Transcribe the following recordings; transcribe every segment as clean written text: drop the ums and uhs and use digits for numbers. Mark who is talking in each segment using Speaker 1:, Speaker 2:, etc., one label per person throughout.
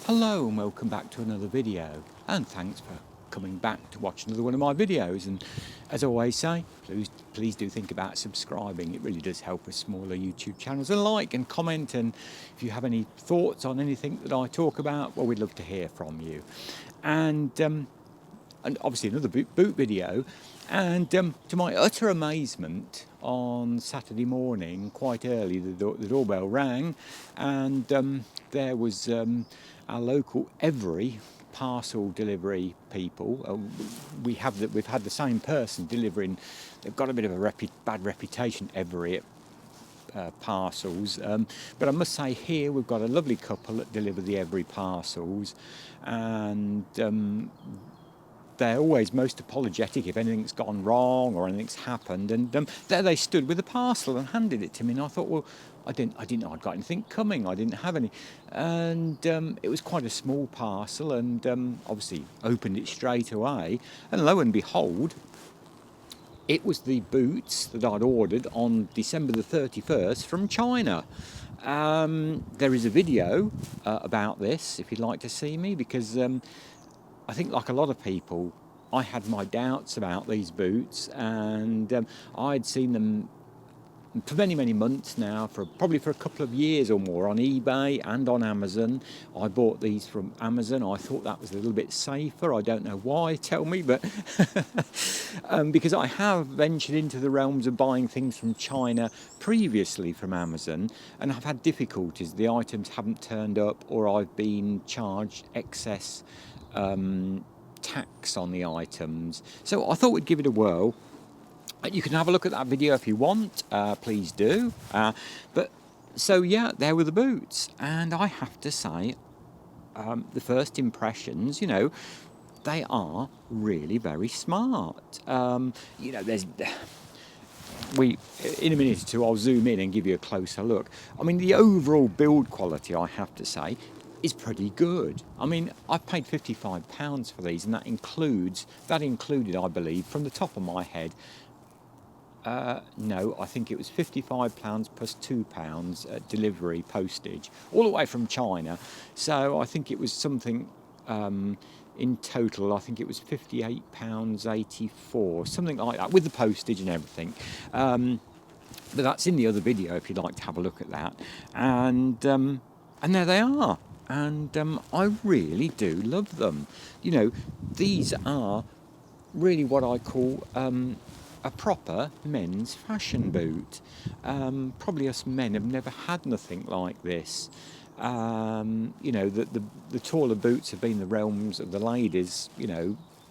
Speaker 1: Hello and welcome back to another video, and thanks for coming back to watch another one of my videos. And as I always say, please do think about subscribing. It really does help with smaller YouTube channels, and like and comment, and if you have any thoughts on anything that I talk about, well, we'd love to hear from you. And obviously another boot video, and to my utter amazement, on Saturday morning quite early the doorbell rang, and there was our local Every parcel delivery people. We've had the same person delivering. They've got a bit of a bad reputation, Every, parcels, but I must say here we've got a lovely couple that deliver the Every parcels, and they're always most apologetic if anything's gone wrong or anything's happened. And there they stood with a parcel and handed it to me. And I thought, well, I didn't know I'd got anything coming. I didn't have any. And it was quite a small parcel, and obviously opened it straight away. And lo and behold, it was the boots that I'd ordered on December the 31st from China. There is a video about this if you'd like to see me, because I think, like a lot of people, I had my doubts about these boots, and I'd seen them for many months now, probably for a couple of years or more, on eBay and on Amazon. I bought these from Amazon. I thought that was a little bit safer. I don't know why, tell me, but because I have ventured into the realms of buying things from China previously from Amazon, and I've had difficulties. The items haven't turned up, or I've been charged excess tax on the items. So I thought we'd give it a whirl. You can have a look at that video if you want, please do. But so yeah, there were the boots, and I have to say, the first impressions, they are really very smart. There's in a minute or two I'll zoom in and give you a closer look. I mean, the overall build quality, I have to say, is pretty good. I mean, I paid £55 for these, and that included, I believe, from the top of my head, no, I think it was £55 plus £2 delivery postage, all the way from China. So I think it was something, in total, I think it was £58.84, something like that, with the postage and everything. But that's in the other video if you'd like to have a look at that. And there they are. And I really do love them. These are really what I call a proper men's fashion boot. Probably us men have never had nothing like this. The taller boots have been the realms of the ladies.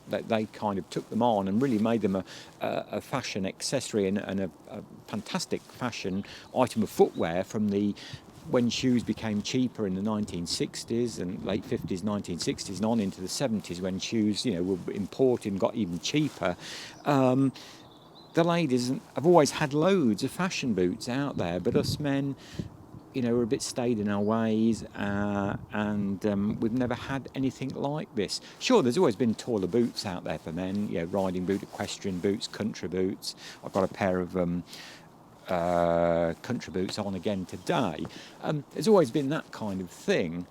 Speaker 1: That they kind of took them on and really made them a fashion accessory and a fantastic fashion item of footwear when shoes became cheaper in the 1960s and late 50s, 1960s, and on into the 70s, when shoes, were imported and got even cheaper. The ladies have always had loads of fashion boots out there, but us men, we're a bit stayed in our ways, and we've never had anything like this. Sure, there's always been taller boots out there for men, riding boot, equestrian boots, country boots. I've got a pair of country boots on again today. There's always been that kind of thing,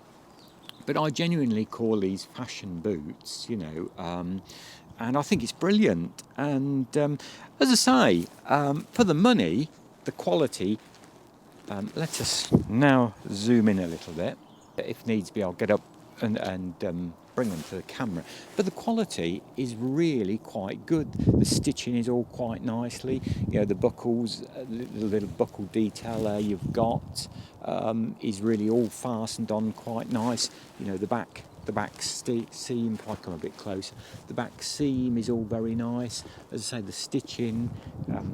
Speaker 1: but I genuinely call these fashion boots, and I think it's brilliant. And as I say, for the money, the quality, let us now zoom in a little bit. If needs be, I'll get up and bring them to the camera. But the quality is really quite good. The stitching is all quite nicely. The buckles, the little buckle detail there you've got, is really all fastened on quite nice. The back seam, if I come a bit closer, the back seam is all very nice. As I say, the stitching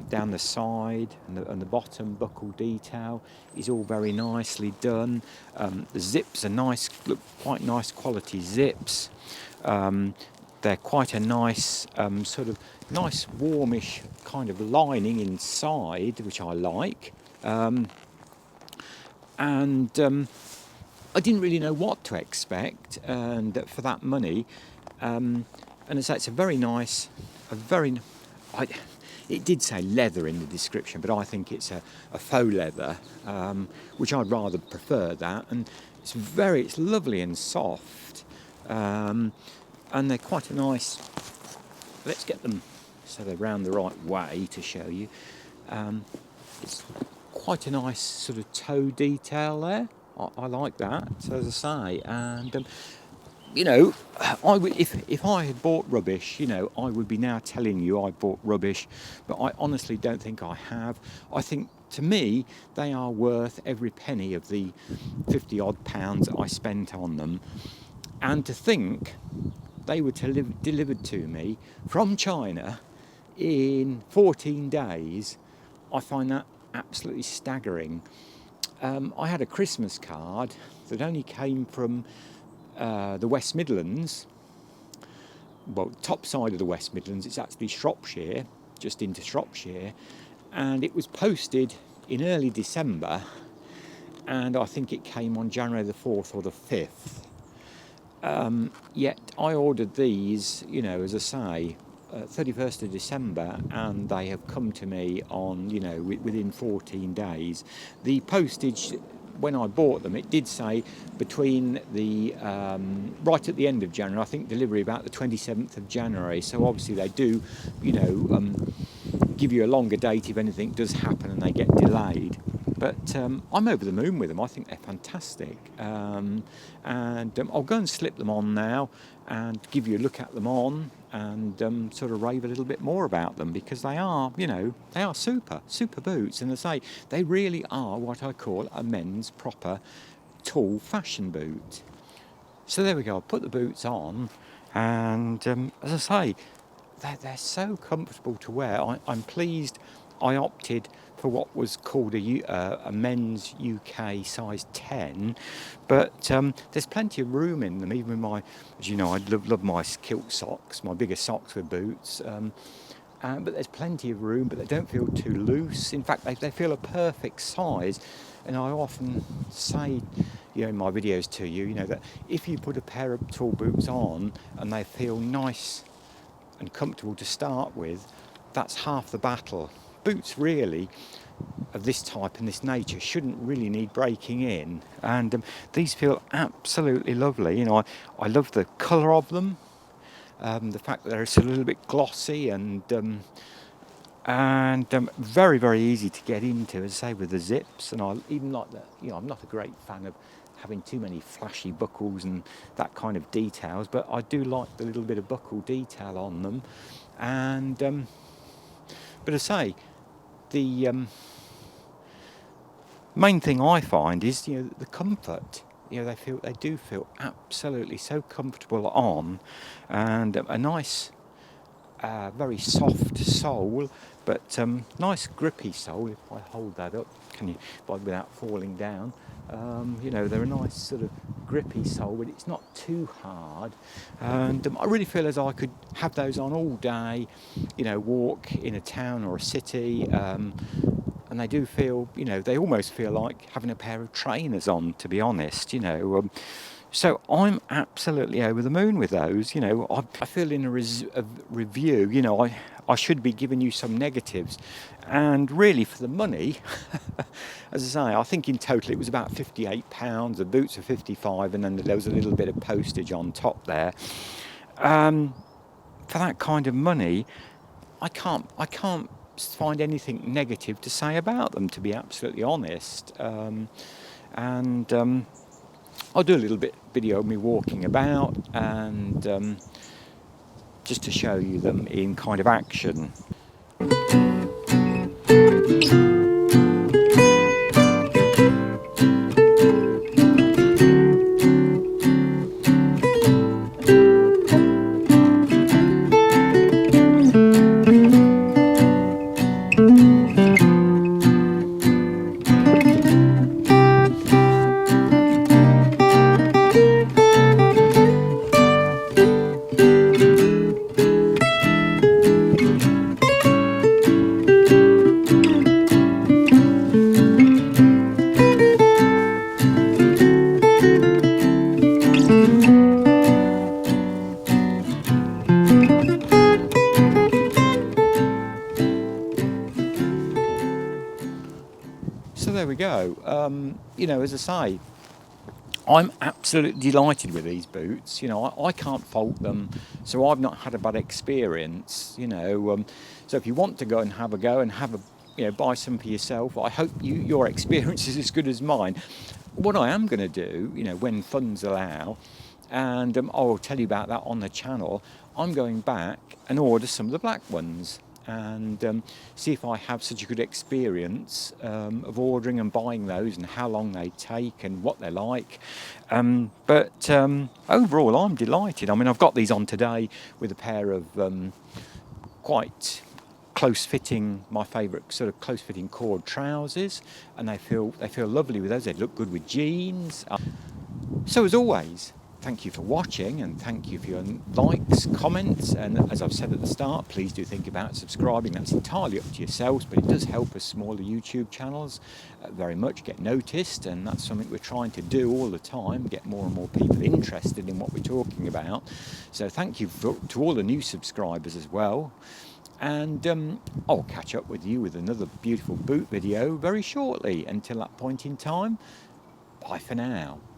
Speaker 1: down the side and the bottom buckle detail is all very nicely done. The zips are quite nice quality zips. They're quite a nice, sort of nice warmish kind of lining inside, which I like. I didn't really know what to expect, and for that money, and as I say, it's a very nice, it did say leather in the description, but I think it's a faux leather, which I'd rather prefer that. And it's lovely and soft, and they're quite a nice. Let's get them so they're round the right way to show you. It's quite a nice sort of toe detail there. I like that. So as I say, and you know, I would, if I had bought rubbish, you know, I would be now telling you I bought rubbish, but I honestly don't think I have. I think, to me, they are worth every penny of the 50 odd pounds I spent on them. And to think they were delivered to me from China in 14 days, I find that absolutely staggering. I had a Christmas card that only came from the West Midlands, well, top side of the West Midlands. It's actually Shropshire, just into Shropshire, and it was posted in early December, and I think it came on January the 4th or the 5th. Yet I ordered these, you know, as I say, 31st of December, and they have come to me on, you know, within 14 days. The postage, when I bought them, it did say between the right at the end of January, I think delivery about the 27th of January. So obviously they do, you know, give you a longer date if anything does happen and they get delayed. But I'm over the moon with them. I think they're fantastic. And I'll go and slip them on now and give you a look at them on and sort of rave a little bit more about them, because they are, you know, they are super boots. And as I say, they really are what I call a men's proper tall fashion boot. So there we go. I'll put the boots on, and as I say, they're so comfortable to wear. I'm pleased I opted for what was called a men's UK size 10, but there's plenty of room in them, even with my, as you know, I love my kilt socks, my bigger socks with boots, but there's plenty of room, but they don't feel too loose. In fact, they feel a perfect size. And I often say, you know, in my videos to you, you know, that if you put a pair of tall boots on and they feel nice and comfortable to start with, that's half the battle. Boots really of this type and this nature shouldn't really need breaking in, and these feel absolutely lovely. You know, I love the colour of them, the fact that they're a little bit glossy and very, very easy to get into, as I say, with the zips. And I even like that. You know, I'm not a great fan of having too many flashy buckles and that kind of details, but I do like the little bit of buckle detail on them. And but as I say, the main thing I find is, you know, the comfort. You know, they do feel absolutely so comfortable on, and a nice, very soft sole, but nice grippy sole. If I hold that up, without falling down? You know, they're a nice sort of grippy sole, but it's not too hard. And I really feel as I could have those on all day, you know, walk in a town or a city. And they do feel, you know, they almost feel like having a pair of trainers on, to be honest, you know. So I'm absolutely over the moon with those. You know, I feel in a review, you know, I should be giving you some negatives. And really, for the money, as I say, I think in total it was about £58. The boots are 55, and then there was a little bit of postage on top there. For that kind of money, I can't find anything negative to say about them, to be absolutely honest. I'll do a little video of me walking about, and just to show you them in kind of action. So there we go. You know, as I say, I'm absolutely delighted with these boots. You know, I can't fault them, so I've not had a bad experience. You know, so if you want to go and have a go and have a, you know, buy some for yourself, I hope your experience is as good as mine. What I am going to do, you know, when funds allow, and I'll tell you about that on the channel, I'm going back and order some of the black ones and see if I have such a good experience of ordering and buying those and how long they take and what they're like. But overall, I'm delighted. I mean, I've got these on today with a pair of quite close-fitting, my favourite sort of close-fitting cord trousers, and they feel lovely with those. They look good with jeans. So as always, thank you for watching and thank you for your likes, comments, and as I've said at the start, please do think about subscribing. That's entirely up to yourselves, but it does help us smaller YouTube channels very much get noticed, and that's something we're trying to do all the time, get more and more people interested in what we're talking about. So thank you to all the new subscribers as well. And I'll catch up with you with another beautiful boot video very shortly. Until that point in time, bye for now.